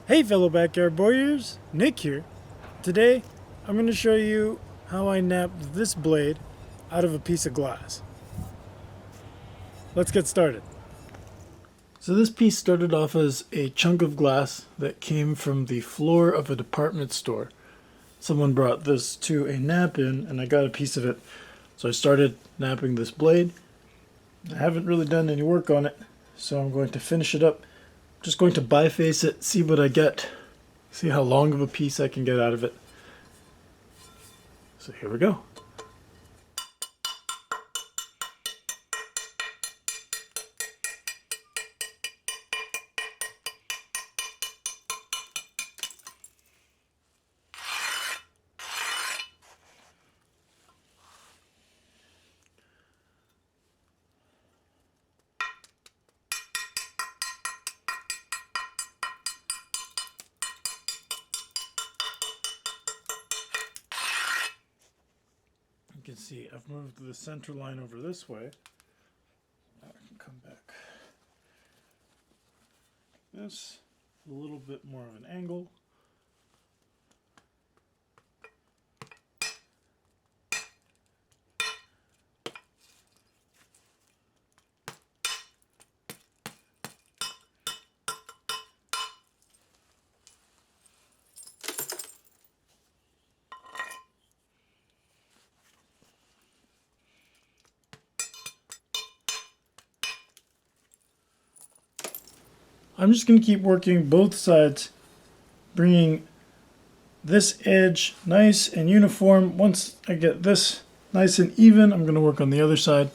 Hey fellow backyard warriors, Nick here. Today I'm going to show you how I napped this blade out of a piece of glass. Let's get started. So this piece started off as a chunk of glass that came from the floor of a department store. Someone brought this to a nap-in and I got a piece of it. So I started napping this blade. I haven't really done any work on it, so I'm going to finish it up. Just going to biface it, see what I get, see how long of a piece I can get out of it. So here we go. You can see I've moved the center line over this way. Now I can come back. This, a little bit more of an angle. I'm just going to keep working both sides, bringing this edge nice and uniform. Once I get this nice and even, I'm going to work on the other side,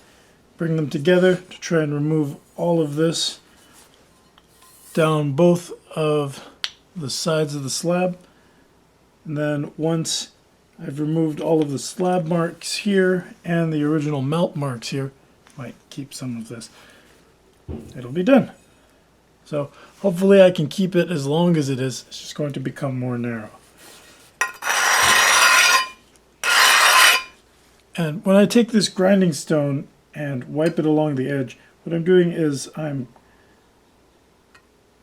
bring them together to try and remove all of this down both of the sides of the slab. And then once I've removed all of the slab marks here and the original melt marks here, might keep some of this, it'll be done. So hopefully I can keep it as long as it is. It's just going to become more narrow. And when I take this grinding stone and wipe it along the edge, what I'm doing is I'm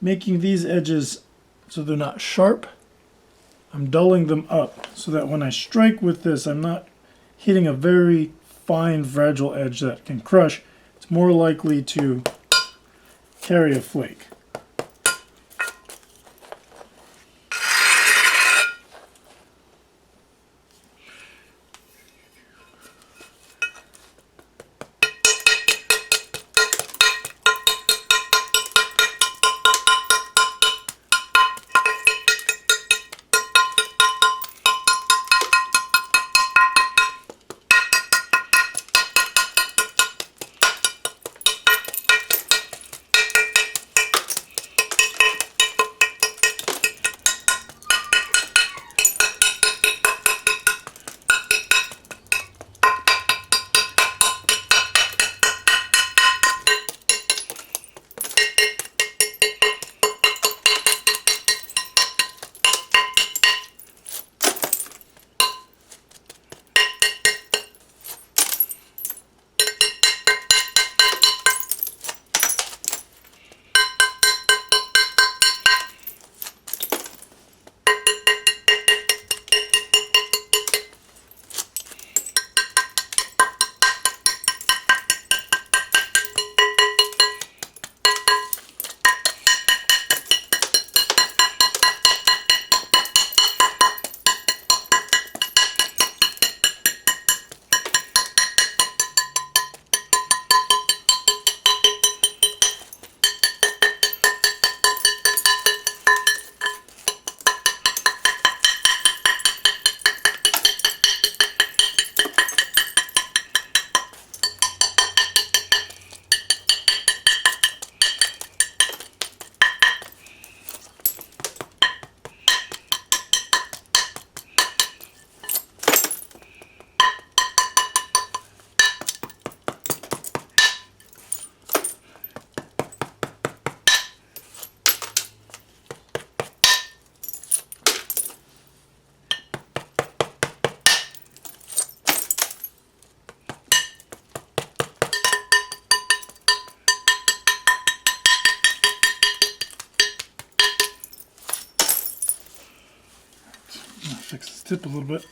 making these edges so they're not sharp. I'm dulling them up so that when I strike with this, I'm not hitting a very fine, fragile edge that can crush. It's more likely to carry a flake. fix this tip a little bit.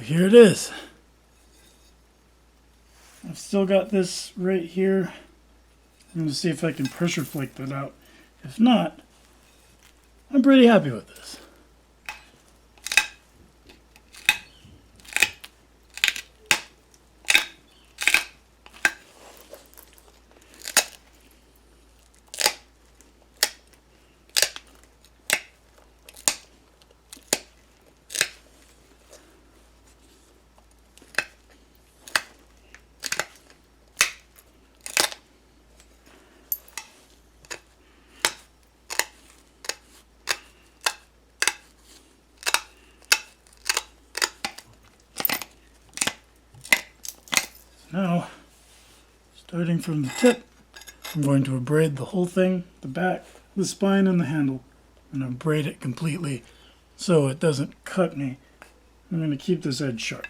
here it is. I've still got this right here. I'm going to see if I can pressure flake that out. If not, I'm pretty happy with this. Now, starting from the tip, I'm going to abrade the whole thing, the back, the spine, and the handle. I'm going to abrade it completely so it doesn't cut me. I'm going to keep this edge sharp.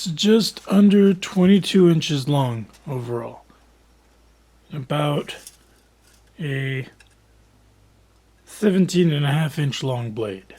It's just under 22 inches long overall. About a 17.5 inch long blade.